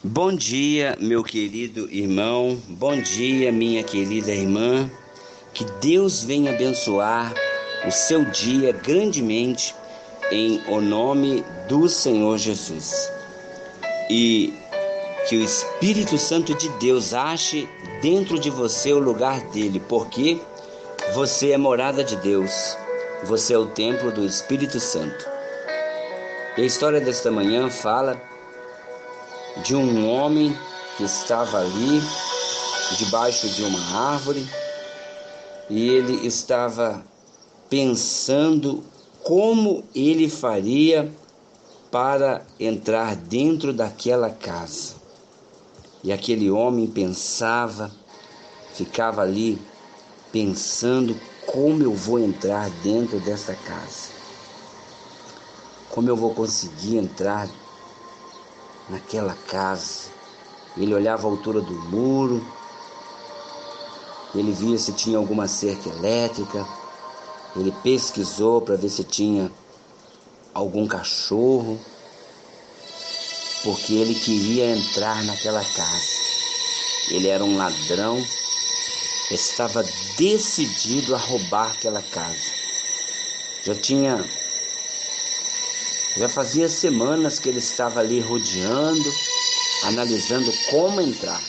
Bom dia, meu querido irmão. Bom dia, minha querida irmã. Que Deus venha abençoar o seu dia grandemente em o nome do Senhor Jesus. E que o Espírito Santo de Deus ache dentro de você o lugar dele, porque você é morada de Deus. Você é o templo do Espírito Santo. E a história desta manhã fala de um homem que estava ali debaixo de uma árvore e ele estava pensando como ele faria para entrar dentro daquela casa. E aquele homem pensava, ficava ali pensando: como eu vou entrar dentro dessa casa? Como eu vou conseguir entrar naquela casa? Ele olhava a altura do muro, ele via se tinha alguma cerca elétrica, ele pesquisou para ver se tinha algum cachorro, porque ele queria entrar naquela casa. Ele era um ladrão, estava decidido a roubar aquela casa. Já fazia semanas que ele estava ali rodeando, analisando como entrar.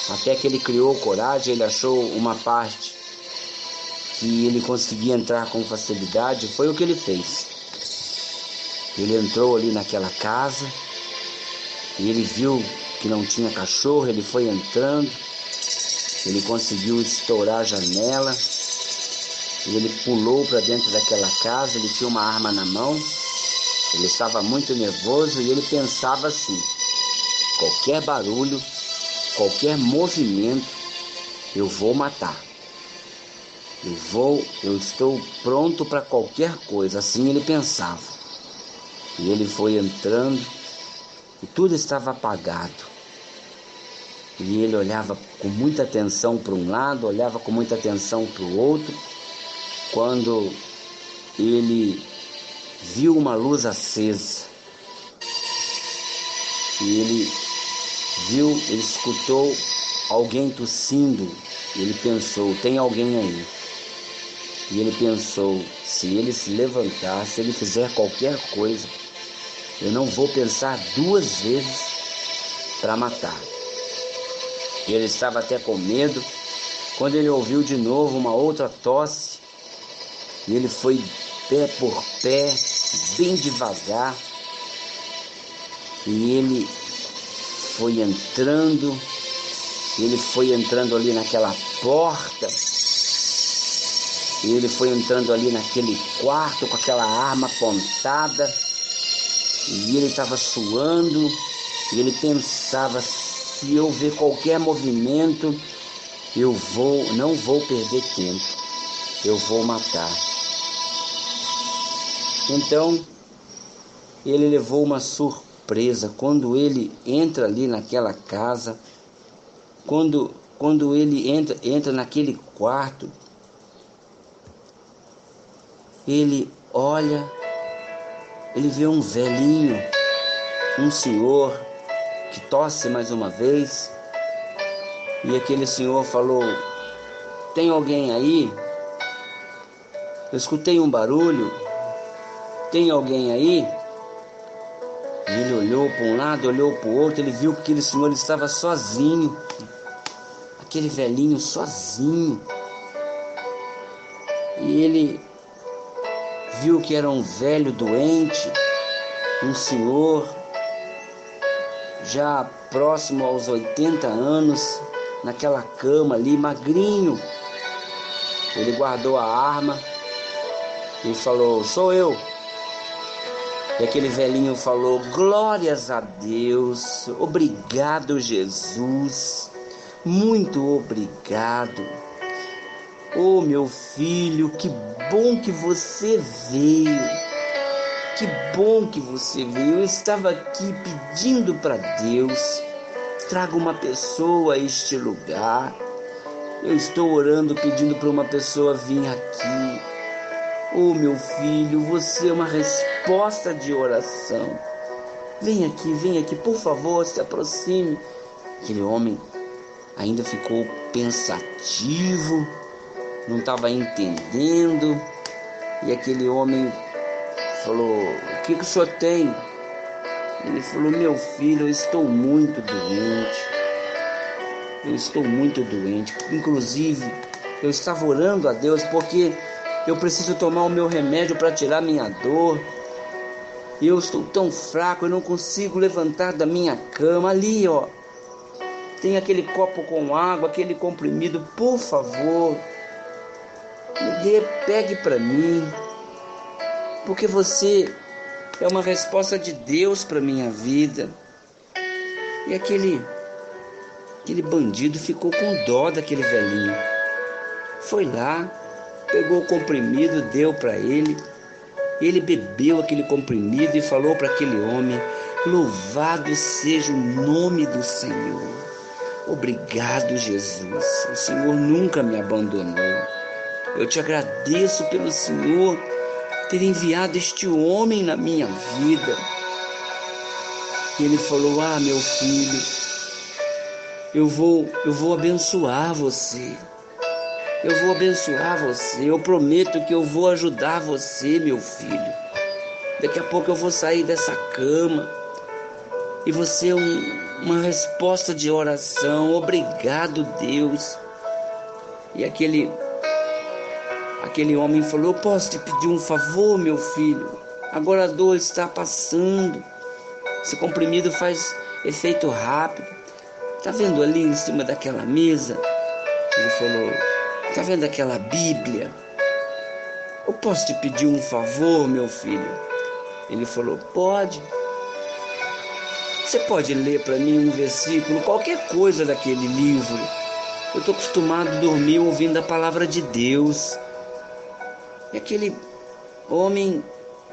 Até que ele criou coragem, ele achou uma parte que ele conseguia entrar com facilidade. Foi o que ele fez. Ele entrou ali naquela casa e ele viu que não tinha cachorro. Ele foi entrando, ele conseguiu estourar a janela e ele pulou para dentro daquela casa. Ele tinha uma arma na mão, ele estava muito nervoso e ele pensava assim: qualquer barulho, qualquer movimento, eu vou matar. Eu estou pronto para qualquer coisa. Assim ele pensava. E ele foi entrando e tudo estava apagado. E ele olhava com muita atenção para um lado, olhava com muita atenção para o outro, quando ele viu uma luz acesa. E ele escutou alguém tossindo. Ele pensou: tem alguém aí. E ele pensou: se ele se levantar, se ele fizer qualquer coisa, eu não vou pensar duas vezes para matar. E ele estava até com medo, quando ele ouviu de novo uma outra tosse. E ele foi pé por pé, bem devagar. E ele foi entrando ali naquela porta. E ele foi entrando ali naquele quarto com aquela arma apontada. E ele estava suando. E ele pensava: se eu ver qualquer movimento, não vou perder tempo. Eu vou matar. Então, ele levou uma surpresa quando ele entra ali naquela casa. Quando ele entra naquele quarto, ele olha, ele vê um velhinho, um senhor que tosse mais uma vez. E aquele senhor falou: tem alguém aí? Eu escutei um barulho. Tem alguém aí? E ele olhou para um lado, olhou para o outro. Ele viu que aquele senhor estava sozinho. Aquele velhinho sozinho. E ele viu que era um velho doente, um senhor já próximo aos 80 anos, naquela cama ali, magrinho. Ele guardou a arma e falou: sou eu. E aquele velhinho falou: glórias a Deus, obrigado, Jesus, muito obrigado. Oh, meu filho, que bom que você veio. Que bom que você veio. Eu estava aqui pedindo para Deus: traga uma pessoa a este lugar. Eu estou orando, pedindo para uma pessoa vir aqui. Oh, meu filho, você é uma resposta de oração. vem aqui, por favor, se aproxime. Aquele homem ainda ficou pensativo, não estava entendendo. E aquele homem falou: o que o senhor tem? Ele falou: meu filho, eu estou muito doente. Inclusive, eu estava orando a Deus porque eu preciso tomar o meu remédio para tirar minha dor. E eu estou tão fraco, eu não consigo levantar da minha cama. Ali, ó, tem aquele copo com água, aquele comprimido. Por favor, me dê, pegue para mim. Porque você é uma resposta de Deus para minha vida. E aquele bandido ficou com dó daquele velhinho. Foi lá, pegou o comprimido, deu para ele. Ele bebeu aquele comprimido e falou para aquele homem: louvado seja o nome do Senhor. Obrigado, Jesus. O Senhor nunca me abandonou. Eu te agradeço pelo Senhor ter enviado este homem na minha vida. E ele falou: ah, meu filho, eu vou abençoar você. Eu prometo que eu vou ajudar você, meu filho. Daqui a pouco eu vou sair dessa cama e você é uma resposta de oração. Obrigado, Deus. E aquele homem falou: eu posso te pedir um favor, meu filho? Agora a dor está passando. Esse comprimido faz efeito rápido. Tá vendo ali em cima daquela mesa? Ele falou: tá vendo aquela Bíblia? Eu posso te pedir um favor, meu filho? Ele falou: pode. Você pode ler para mim um versículo, qualquer coisa daquele livro? Eu estou acostumado a dormir ouvindo a palavra de Deus. E aquele homem,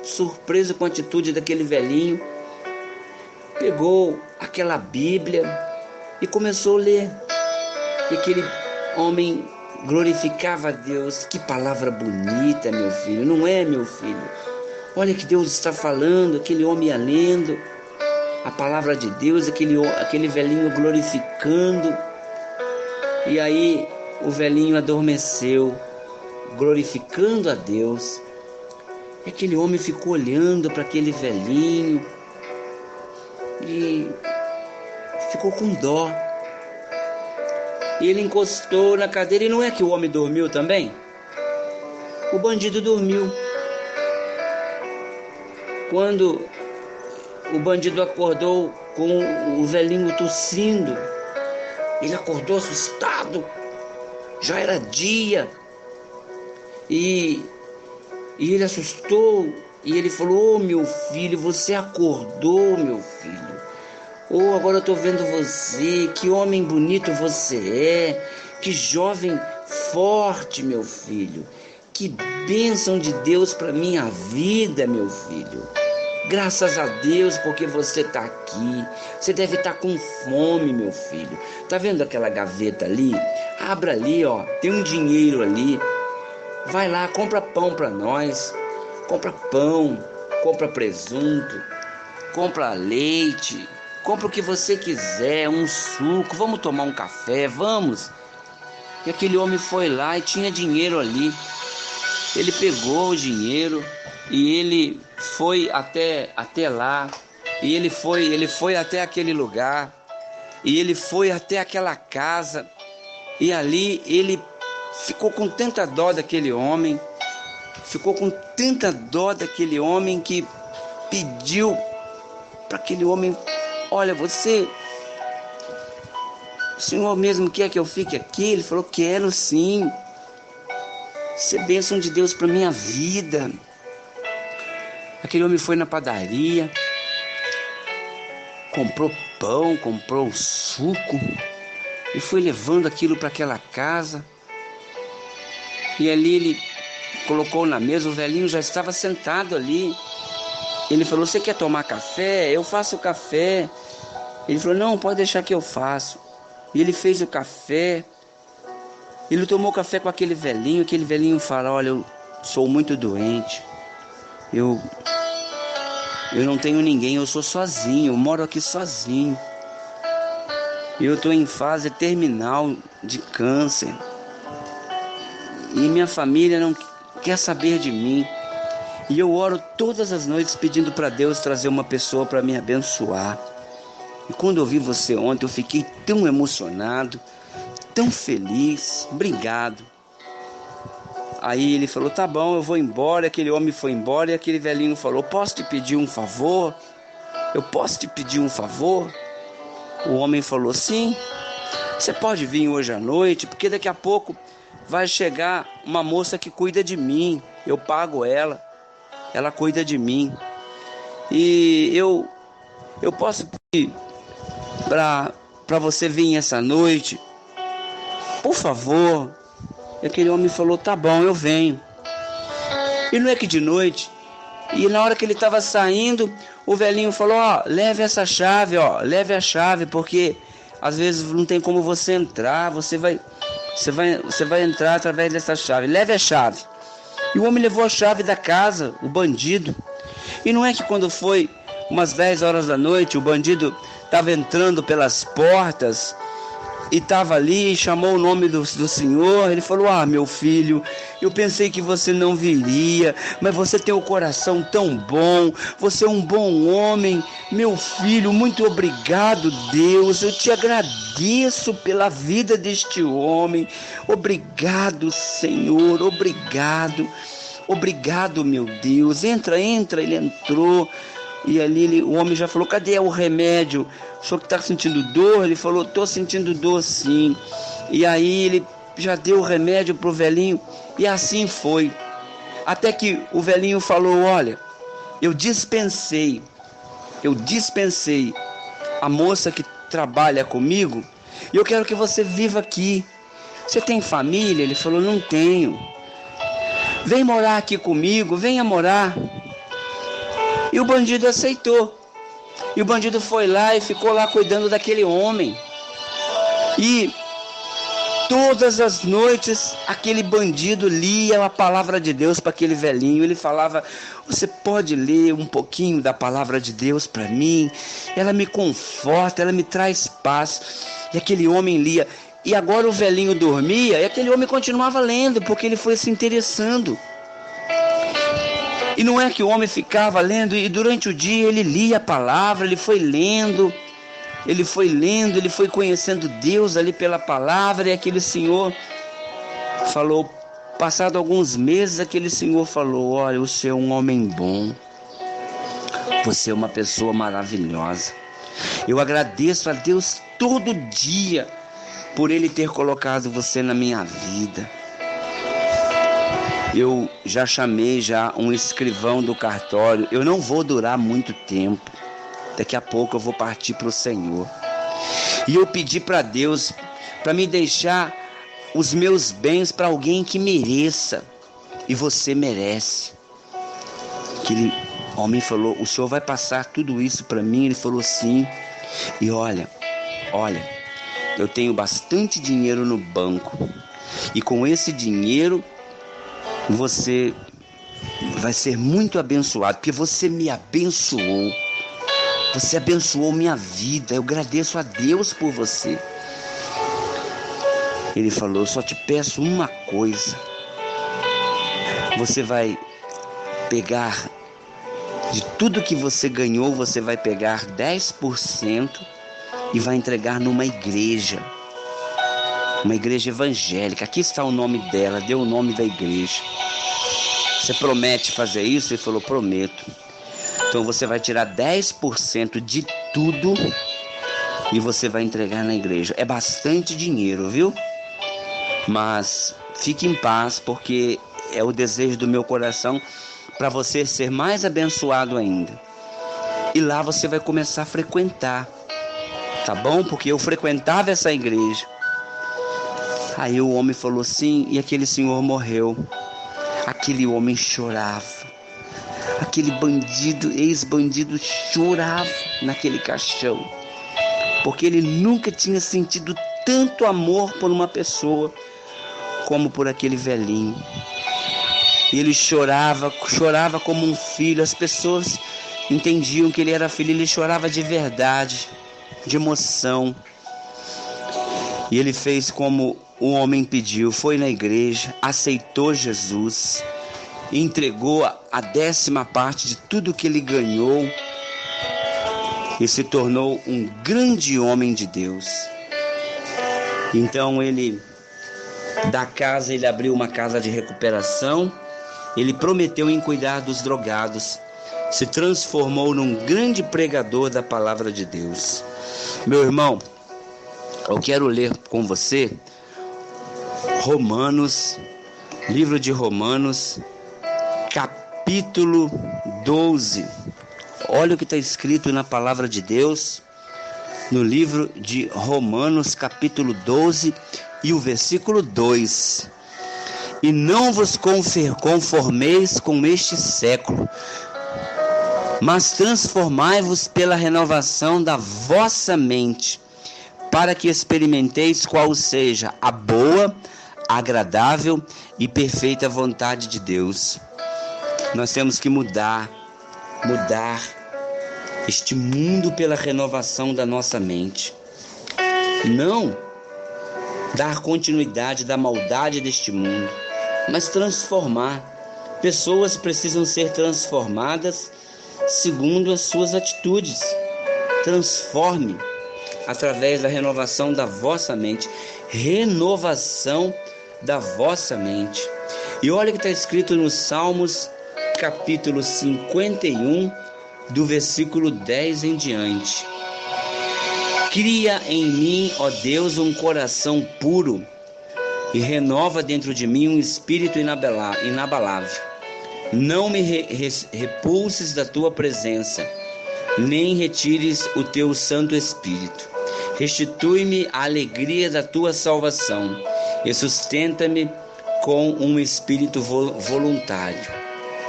surpreso com a atitude daquele velhinho, pegou aquela Bíblia e começou a ler. E aquele homem glorificava a Deus. Que palavra bonita, meu filho. Não é, meu filho? Olha que Deus está falando. Aquele homem ia lendo a palavra de Deus, aquele velhinho glorificando. E aí o velhinho adormeceu, glorificando a Deus. E aquele homem ficou olhando para aquele velhinho e ficou com dó. E ele encostou na cadeira. E não é que o homem dormiu também? O bandido dormiu. Quando o bandido acordou com o velhinho tossindo, ele acordou assustado. Já era dia. E ele assustou. E ele falou: oh, meu filho, você acordou, meu filho. Oh, agora eu estou vendo você. Que homem bonito você é. Que jovem forte, meu filho. Que bênção de Deus para minha vida, meu filho. Graças a Deus porque você está aqui. Você deve estar com fome, meu filho. Tá vendo aquela gaveta ali? Abra ali, ó. Tem um dinheiro ali. Vai lá, compra pão para nós. Compra pão, compra presunto, compra leite, compra o que você quiser, um suco. Vamos tomar um café, vamos. E aquele homem foi lá e tinha dinheiro ali. Ele pegou o dinheiro e ele foi até lá. E ele foi até aquele lugar. E ele foi até aquela casa. E ali ele ficou com tanta dó daquele homem. Que pediu para aquele homem: olha, o senhor mesmo quer que eu fique aqui? Ele falou: quero sim. Isso é bênção de Deus para minha vida. Aquele homem foi na padaria, comprou pão, comprou suco e foi levando aquilo para aquela casa. E ali ele colocou na mesa. O velhinho já estava sentado ali. Ele falou: você quer tomar café? Eu faço o café. Ele falou: não, pode deixar que eu faço. E ele fez o café. Ele tomou café com aquele velhinho. Aquele velhinho fala: olha, eu sou muito doente. Eu Eu não tenho ninguém, eu sou sozinho, eu moro aqui sozinho. Eu estou em fase terminal de câncer. E minha família não quer saber de mim. E eu oro todas as noites pedindo para Deus trazer uma pessoa para me abençoar. E quando eu vi você ontem, eu fiquei tão emocionado, tão feliz. Obrigado. Aí ele falou, tá bom, eu vou embora. Aquele homem foi embora e aquele velhinho falou, posso te pedir um favor? Eu posso te pedir um favor? O homem falou, sim, você pode vir hoje à noite, porque daqui a pouco vai chegar uma moça que cuida de mim. Eu pago ela, ela cuida de mim. E eu posso pedir para você vir essa noite, por favor. E aquele homem falou, tá bom, eu venho. E não é que de noite, e na hora que ele estava saindo, o velhinho falou, leve essa chave, leve a chave, porque às vezes não tem como você entrar, você vai entrar através dessa chave, leve a chave. E o homem levou a chave da casa, o bandido. E não é que quando foi umas 10 horas da noite, o bandido estava entrando pelas portas e estava ali, chamou o nome do Senhor. Ele falou, meu filho, eu pensei que você não viria, mas você tem o coração tão bom, você é um bom homem, meu filho, muito obrigado, Deus, eu te agradeço pela vida deste homem, obrigado, Senhor, obrigado, meu Deus, entra, ele entrou. E ali o homem já falou, cadê o remédio? O senhor que está sentindo dor? Ele falou, estou sentindo dor sim. E aí ele já deu o remédio para o velhinho e assim foi. Até que o velhinho falou, olha, eu dispensei a moça que trabalha comigo e eu quero que você viva aqui. Você tem família? Ele falou, não tenho. Vem morar aqui comigo, venha morar. E o bandido aceitou. E o bandido foi lá e ficou lá cuidando daquele homem. E todas as noites aquele bandido lia a palavra de Deus para aquele velhinho. Ele falava, você pode ler um pouquinho da palavra de Deus para mim? Ela me conforta, ela me traz paz. E aquele homem lia. E agora o velhinho dormia e aquele homem continuava lendo, porque ele foi se interessando. E não é que o homem ficava lendo e durante o dia ele lia a palavra, ele foi lendo, ele foi conhecendo Deus ali pela palavra. E aquele senhor falou, passado alguns meses, aquele senhor falou, olha, você é um homem bom, você é uma pessoa maravilhosa. Eu agradeço a Deus todo dia por Ele ter colocado você na minha vida. Eu já chamei um escrivão do cartório. Eu não vou durar muito tempo. Daqui a pouco eu vou partir para o Senhor. E eu pedi para Deus para me deixar os meus bens para alguém que mereça. E você merece. Aquele homem falou, o senhor vai passar tudo isso para mim? Ele falou, sim. E olha, eu tenho bastante dinheiro no banco. E com esse dinheiro você vai ser muito abençoado, porque você me abençoou. Você abençoou minha vida. Eu agradeço a Deus por você. Ele falou, só te peço uma coisa. Você vai pegar de tudo que você ganhou, você vai pegar 10% e vai entregar numa igreja. Uma igreja evangélica. Aqui está o nome dela, deu o nome da igreja. Você promete fazer isso? Ele falou, prometo. Então você vai tirar 10% de tudo e você vai entregar na igreja. É bastante dinheiro, viu? Mas fique em paz, porque é o desejo do meu coração para você ser mais abençoado ainda. E lá você vai começar a frequentar, tá bom? Porque eu frequentava essa igreja. Aí o homem falou sim, e aquele senhor morreu. Aquele homem chorava. Aquele bandido, ex-bandido, chorava naquele caixão. Porque ele nunca tinha sentido tanto amor por uma pessoa como por aquele velhinho. E ele chorava como um filho. As pessoas entendiam que ele era filho, ele chorava de verdade, de emoção. E ele fez como o homem pediu, foi na igreja, aceitou Jesus, entregou a 10ª parte de tudo que ele ganhou e se tornou um grande homem de Deus. Então ele abriu uma casa de recuperação, ele prometeu em cuidar dos drogados, se transformou num grande pregador da palavra de Deus. Meu irmão, eu quero ler com você Romanos, livro de Romanos, capítulo 12. Olha o que está escrito na palavra de Deus, no livro de Romanos, capítulo 12, e o versículo 2. E não vos conformeis com este século, mas transformai-vos pela renovação da vossa mente, para que experimenteis qual seja a boa, agradável e perfeita vontade de Deus. Nós temos que mudar este mundo pela renovação da nossa mente. Não dar continuidade da maldade deste mundo, mas transformar. Pessoas precisam ser transformadas segundo as suas atitudes. Transforme através da renovação da vossa mente. Renovação da vossa mente. E olha o que está escrito no Salmos, capítulo 51, do versículo 10 em diante. Cria em mim, ó Deus, um coração puro e renova dentro de mim um espírito inabalável. Não me repulses da tua presença, nem retires o teu Santo Espírito. Restitui-me a alegria da tua salvação e sustenta-me com um espírito voluntário.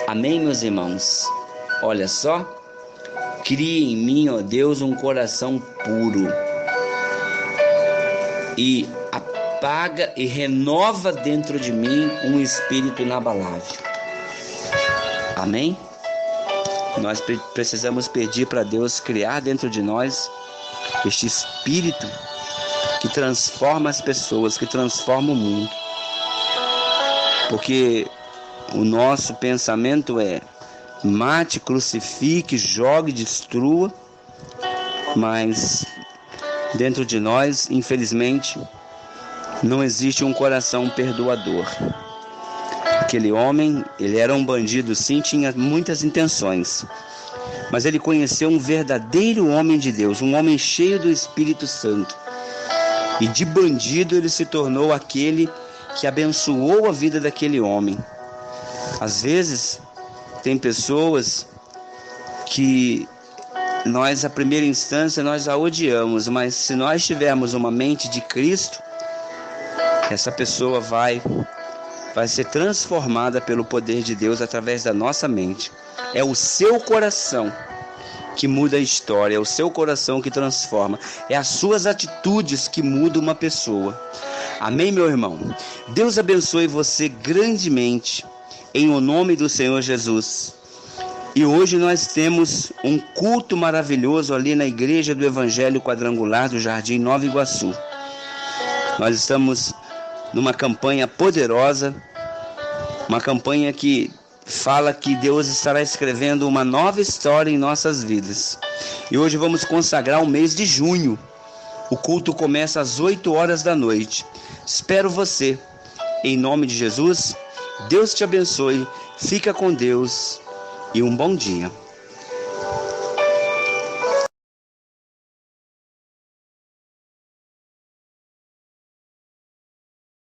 Amém, meus irmãos? Olha só. Cria em mim, ó Deus, um coração puro e apaga e renova dentro de mim um espírito inabalável. Amém? Nós precisamos pedir para Deus criar dentro de nós este espírito que transforma as pessoas, que transforma o mundo. Porque o nosso pensamento é: mate, crucifique, jogue, destrua. Mas dentro de nós, infelizmente, não existe um coração perdoador. Aquele homem, ele era um bandido sim, tinha muitas intenções, mas ele conheceu um verdadeiro homem de Deus, um homem cheio do Espírito Santo. E de bandido ele se tornou aquele que abençoou a vida daquele homem. Às vezes tem pessoas que nós, à primeira instância, nós a odiamos, mas se nós tivermos uma mente de Cristo, essa pessoa vai ser transformada pelo poder de Deus através da nossa mente. É o seu coração que muda a história, é o seu coração que transforma, é as suas atitudes que mudam uma pessoa. Amém, meu irmão? Deus abençoe você grandemente, em o nome do Senhor Jesus. E hoje nós temos um culto maravilhoso ali na Igreja do Evangelho Quadrangular do Jardim Nova Iguaçu. Nós estamos numa campanha poderosa, uma campanha que fala que Deus estará escrevendo uma nova história em nossas vidas. E hoje vamos consagrar o mês de junho. O culto começa às 8h da noite. Espero você. Em nome de Jesus, Deus te abençoe. Fica com Deus e um bom dia.